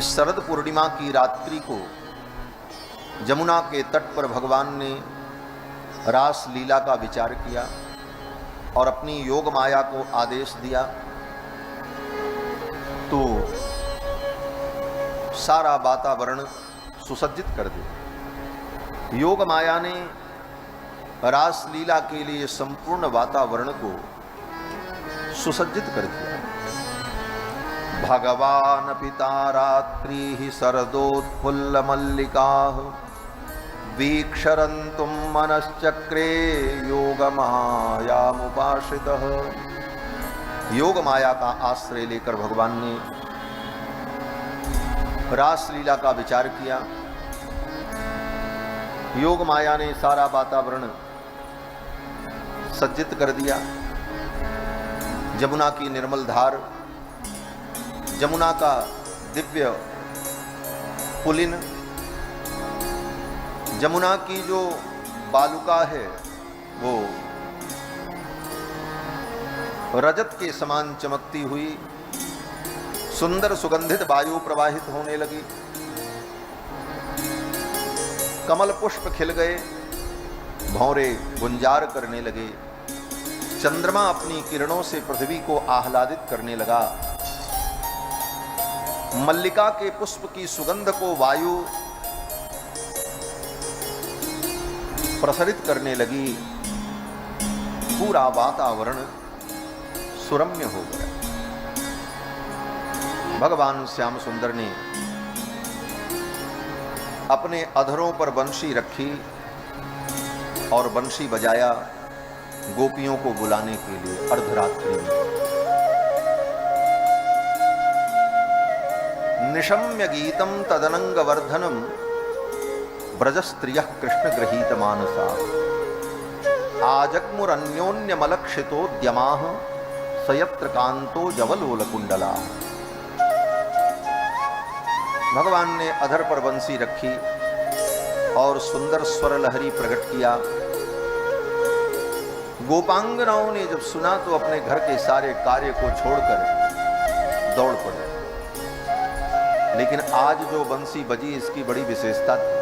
इस शरद पूर्णिमा की रात्रि को जमुना के तट पर भगवान ने रास लीला का विचार किया और अपनी योग माया को आदेश दिया तो सारा वातावरण सुसज्जित कर दिया। योग माया ने रास लीला के लिए संपूर्ण वातावरण को सुसज्जित कर दिया। भगवान पिता रात्रि शरदोत्फुल्ल मल्लिका वीक्षरन्तुं मनश्चक्रे योग मायामुपाश्रितः। योग माया का आश्रय लेकर भगवान ने रास लीला का विचार किया। योग माया ने सारा वातावरण सज्जित कर दिया। जमुना की निर्मल धार, जमुना का दिव्य पुलिन, जमुना की जो बालुका है वो रजत के समान चमकती हुई सुंदर सुगंधित वायु प्रवाहित होने लगी। कमल पुष्प खिल गए, भौरे गुंजार करने लगे। चंद्रमा अपनी किरणों से पृथ्वी को आह्लादित करने लगा। मल्लिका के पुष्प की सुगंध को वायु प्रसरित करने लगी। पूरा वातावरण सुरम्य हो गया। भगवान श्याम सुंदर ने अपने अधरों पर बंशी रखी और बंशी बजाया गोपियों को बुलाने के लिए अर्धरात्रि में। निशम्य गीतम तदनंग वर्धनम ब्रजस्त्रियः कृष्ण गृहीत मानसा आजग्मुरन्योन्यमलक्षितोद्यमाः सयत्र कांतो जवलोल कुंडला। भगवान ने अधर पर बंसी रखी और सुंदर स्वर लहरी प्रकट किया। गोपांगनाओं ने जब सुना तो अपने घर के सारे कार्य को छोड़कर दौड़ पड़े। लेकिन आज जो बंसी बजी इसकी बड़ी विशेषता थी।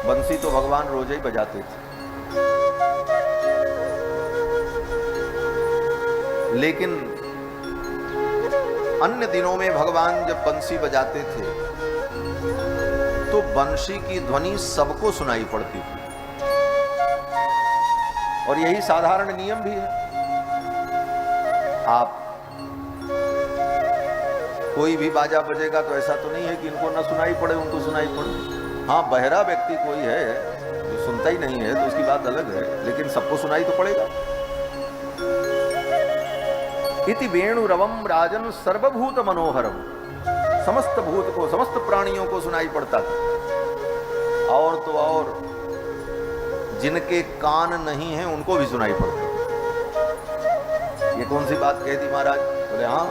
बंसी तो भगवान रोज ही बजाते थे, लेकिन अन्य दिनों में भगवान जब बंसी बजाते थे तो बंशी की ध्वनि सबको सुनाई पड़ती थी। और यही साधारण नियम भी है। आप कोई भी बाजा बजेगा तो ऐसा तो नहीं है कि इनको ना सुनाई पड़े, उनको सुनाई पड़े। हाँ, बहरा व्यक्ति कोई है जो सुनता ही नहीं है तो उसकी बात अलग है, लेकिन सबको सुनाई तो पड़ेगा। इति वेणुरवम राजन सर्वभूत मनोहरम। समस्त भूत को, समस्त प्राणियों को सुनाई पड़ता था। और तो और जिनके कान नहीं हैं उनको भी सुनाई पड़ता। ये कौन सी बात कह दी महाराज? बोले हाँ,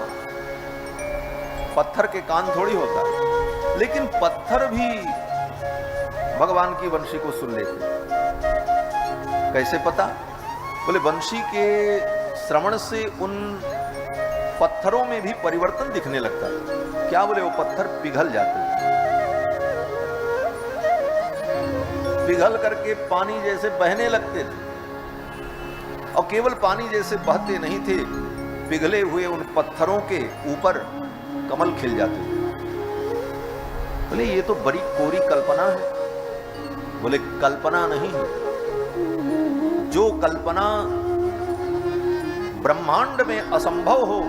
पत्थर के कान थोड़ी होता है, लेकिन पत्थर भी भगवान की वंशी को सुन लेते। कैसे पता? बोले वंशी के श्रवण से उन पत्थरों में भी परिवर्तन दिखने लगता है। क्या? बोले वो पत्थर पिघल जाते, पिघल करके पानी जैसे बहने लगते थे। और केवल पानी जैसे बहते नहीं थे, पिघले हुए उन पत्थरों के ऊपर कमल खिल जाते थे। बोले ये तो बड़ी कोरी कल्पना है। बोले कल्पना नहीं है, जो कल्पना ब्रह्मांड में असंभव हो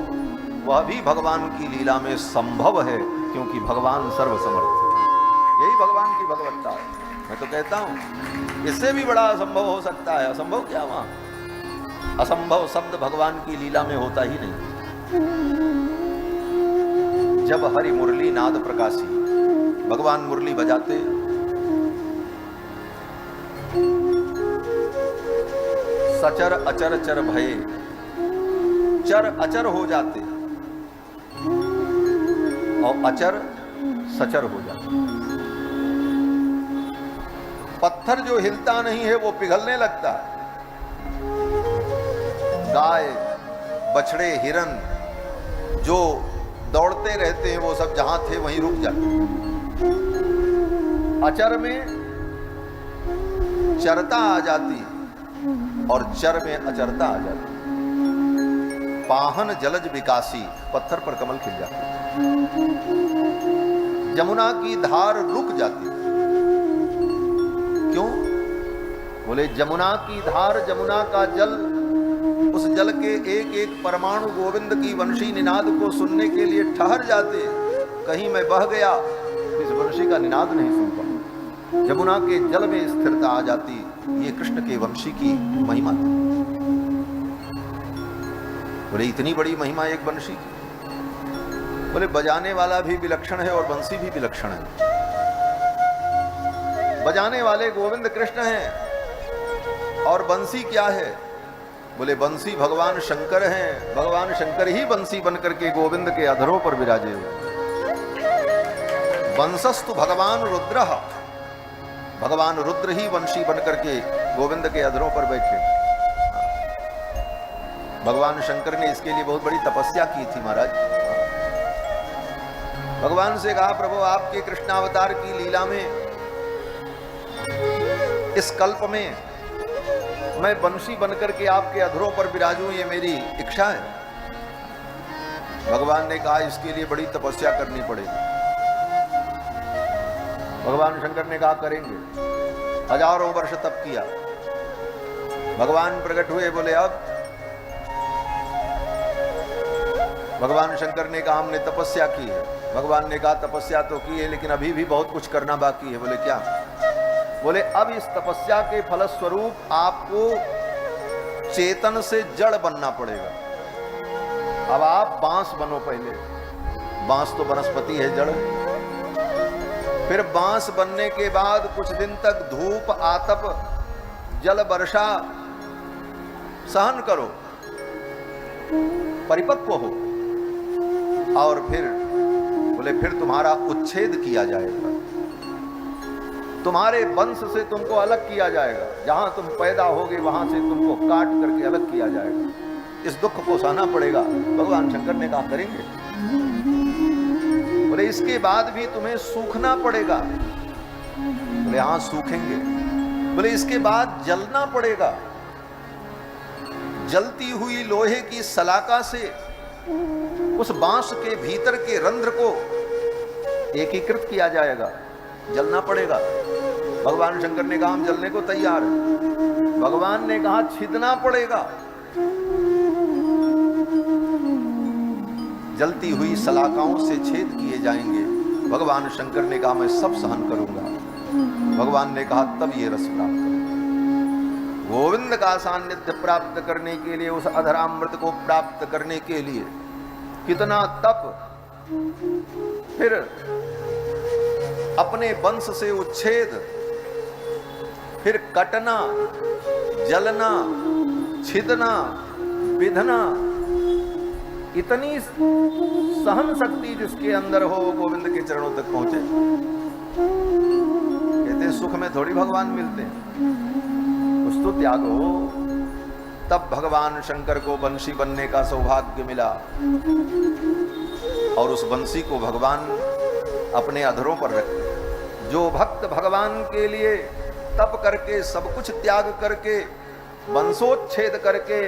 वह भी भगवान की लीला में संभव है, क्योंकि भगवान सर्वसमर्थ है। यही भगवान की भगवत्ता है। मैं तो कहता हूं इससे भी बड़ा असंभव हो सकता है। असंभव क्या? वहां असंभव शब्द भगवान की लीला में होता ही नहीं। जब हरि मुरली नाद प्रकाशी, भगवान मुरली बजाते, सचर अचर चर भये, चर अचर हो जाते और अचर सचर हो जाते। पत्थर जो हिलता नहीं है वो पिघलने लगता। गाय, बछड़े, हिरन जो दौड़ते रहते हैं, वो सब जहां थे वहीं रुक जाते। अचर में चरता आ जाती और चर में अचरता आ जाती। पाहन जलज विकासी, पत्थर पर कमल खिल जाते। जमुना की धार रुक जाती। क्यों? बोले जमुना की धार, जमुना का जल, उस जल के एक एक परमाणु गोविंद की वंशी निनाद को सुनने के लिए ठहर जाते। कहीं मैं बह गया इस वंशी का निनाद नहीं सुन पाऊं। जमुना के जल में स्थिरता आ जाती। ये कृष्ण के वंशी की महिमा थी। बोले इतनी बड़ी महिमा एक वंशी की। बोले बजाने वाला भी विलक्षण है और बंसी भी विलक्षण है। बजाने वाले गोविंद कृष्ण हैं और बंसी क्या है? बोले बंसी भगवान शंकर हैं। भगवान शंकर ही बंसी बनकर के गोविंद के अधरों पर विराजे हुए। बंसस्तु भगवान रुद्र, भगवान रुद्र ही वंशी बनकर के गोविंद के अधरों पर बैठे। भगवान शंकर ने इसके लिए बहुत बड़ी तपस्या की थी महाराज। भगवान से कहा प्रभु आपके कृष्णावतार की लीला में, इस कल्प में मैं बंशी बनकर के आपके अधरों पर विराजूं, ये मेरी इच्छा है। भगवान ने कहा इसके लिए बड़ी तपस्या करनी पड़ेगी। भगवान शंकर ने कहा करेंगे। हजारों वर्ष तप किया। भगवान प्रकट हुए, बोले अब भगवान शंकर ने कहा हमने तपस्या की है। भगवान ने कहा तपस्या तो की है लेकिन अभी भी बहुत कुछ करना बाकी है। बोले क्या? बोले अब इस तपस्या के फलस्वरूप आपको चेतन से जड़ बनना पड़ेगा। अब आप बांस बनो। पहले बांस तो वनस्पति है, जड़। फिर बांस बनने के बाद कुछ दिन तक धूप, आतप, जल वर्षा सहन करो, परिपक्व हो, और फिर बोले फिर तुम्हारा उच्छेद किया जाएगा। तुम्हारे वंश से तुमको अलग किया जाएगा। जहां तुम पैदा होगे वहां से तुमको काट करके अलग किया जाएगा। इस दुख को सहना पड़ेगा। भगवान शंकर ने कहा करेंगे। बोले इसके बाद भी तुम्हें सूखना पड़ेगा। बोले हाँ सूखेंगे। बोले इसके बाद जलना पड़ेगा। जलती हुई लोहे की सलाका से उस बांस के भीतर के रंध्र को एकीकृत किया जाएगा। जलना पड़ेगा। भगवान शंकर ने कहा हम जलने को तैयार हैं। भगवान ने कहा छिदना पड़ेगा। जलती हुई सलाकाओं से छेद किए जाएंगे। भगवान शंकर ने कहा मैं सब सहन करूंगा। भगवान ने कहा तब ये रस प्राप्त करो। गोविंद का सान्निध्य प्राप्त करने के लिए, उस अधरामृत को प्राप्त करने के लिए कितना तप, फिर अपने वंश से उच्छेद, फिर कटना, जलना, छिदना, विधना, इतनी सहन शक्ति जिसके अंदर हो वो गोविंद के चरणों तक पहुंचे। कहते सुख में थोड़ी भगवान मिलते हैं, कुछ तो त्याग हो। तब भगवान शंकर को बंशी बनने का सौभाग्य मिला और उस बंशी को भगवान अपने अधरों पर रखे। जो भक्त भगवान के लिए तप करके, सब कुछ त्याग करके, वंशोच्छेद करके,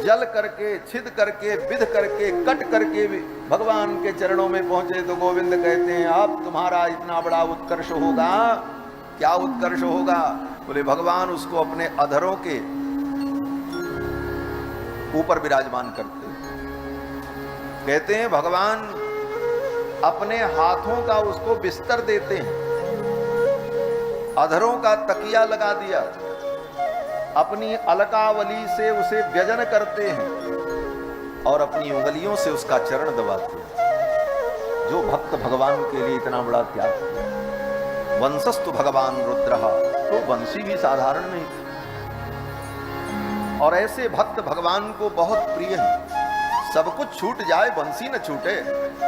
जल करके, छिद करके, विध करके, कट करके भगवान के चरणों में पहुंचे तो गोविंद कहते हैं अब तुम्हारा इतना बड़ा उत्कर्ष होगा। क्या उत्कर्ष होगा? बोले भगवान उसको अपने अधरों के ऊपर विराजमान करते। कहते हैं भगवान अपने हाथों का उसको बिस्तर देते हैं, अधरों का तकिया लगा दिया, अपनी अलकावली से उसे व्यजन करते हैं और अपनी उंगलियों से उसका चरण दबाते हैं। जो भक्त भगवान के लिए इतना बड़ा त्याग किया। वंशस्तु भगवान रुद्र, तो वंशी भी साधारण नहीं थे। और ऐसे भक्त भगवान को बहुत प्रिय है। सब कुछ छूट जाए बंसी न छूटे।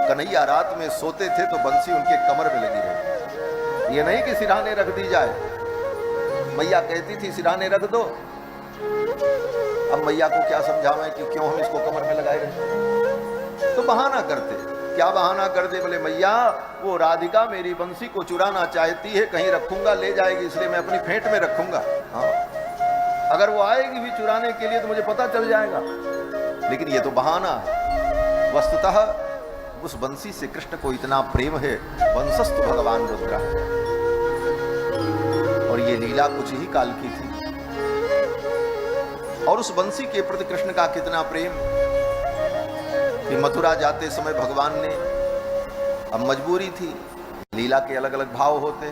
कन्हैया रात में सोते थे तो बंसी उनके कमर में लगी रहती। ये नहीं कि सिरहाने रख दी जाए। मैया कहती थी सिरहाने रख दो। अब मैया को क्या समझावें कि क्यों हम इसको कमर में लगाए रहे। तो बहाना करते। क्या बहाना करते? बोले मैया वो राधिका मेरी बंसी को चुराना चाहती है, कहीं रखूंगा ले जाएगी, इसलिए मैं अपनी फेंट में रखूंगा। हाँ, अगर वो आएगी भी चुराने के लिए तो मुझे पता चल जाएगा। लेकिन ये तो बहाना है। वस्तुतः उस बंसी से कृष्ण को इतना प्रेम है, वंशस्तु भगवान रुद्र, और ये लीला कुछ ही काल की थी। और उस बंसी के प्रति कृष्ण का कितना प्रेम कि मथुरा जाते समय भगवान ने, अब मजबूरी थी, लीला के अलग अलग भाव होते,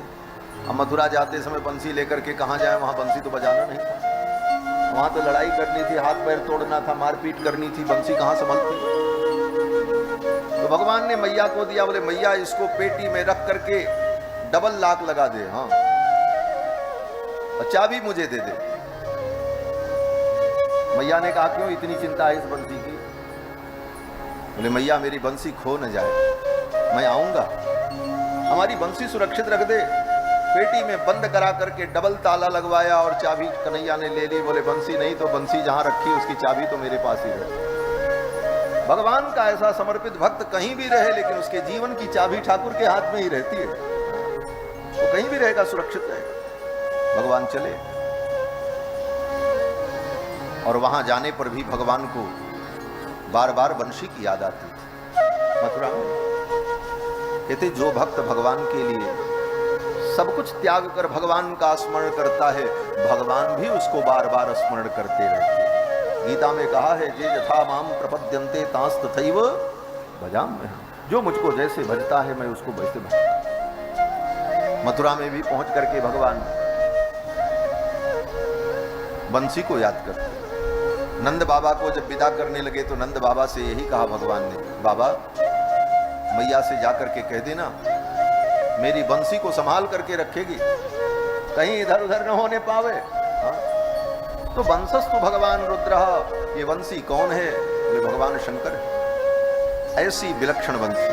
अब मथुरा जाते समय बंसी लेकर के कहां जाए, वहां बंसी तो बजाना नहीं था, वहां तो लड़ाई करनी थी, हाथ पैर तोड़ना था, मारपीट करनी थी, बंसी कहां संभलती। तो भगवान ने मैया को दिया। बोले मैया इसको पेटी में रख करके डबल लॉक लगा दे, हाँ, और चाबी मुझे दे दे। मैया ने कहा क्यों इतनी चिंता है इस बंसी की? बोले मैया मेरी बंसी खो न जाए, मैं आऊंगा, हमारी बंसी सुरक्षित रख दे। पेटी में बंद करा करके डबल ताला लगवाया और चाबी कन्हैया ने ले ली। बोले बंसी नहीं तो बंसी जहां रखी उसकी चाबी तो मेरे पास ही रहे। भगवान का ऐसा समर्पित भक्त कहीं भी रहे लेकिन उसके जीवन की चाबी ठाकुर के हाथ में ही रहती है, वो कहीं भी रहेगा, सुरक्षित रहेगा। भगवान चले और वहां जाने पर भी भगवान को बार बार बंशी की याद आती थी। मथुरा में कहते जो भक्त भगवान के लिए सब कुछ त्याग कर भगवान का स्मरण करता है, भगवान भी उसको बार बार स्मरण करते रहते हैं। गीता में कहा है जे यथा माम प्रपद्यन्ते तांस तथैव भजाम्यहम्, जो मुझको जैसे भजता है मैं उसको वैसे भजता। मथुरा में भी पहुंच करके भगवान बंसी को याद करते। नंद बाबा को जब विदा करने लगे तो नंद बाबा से यही कहा भगवान ने, बाबा मैया से जाकर के कह देना मेरी बंसी को संभाल करके रखेगी, कहीं इधर उधर न होने पावे। हाँ? तो वंशस्तु भगवान रुद्र, ये बंसी कौन है? ये भगवान शंकर है। ऐसी विलक्षण बंसी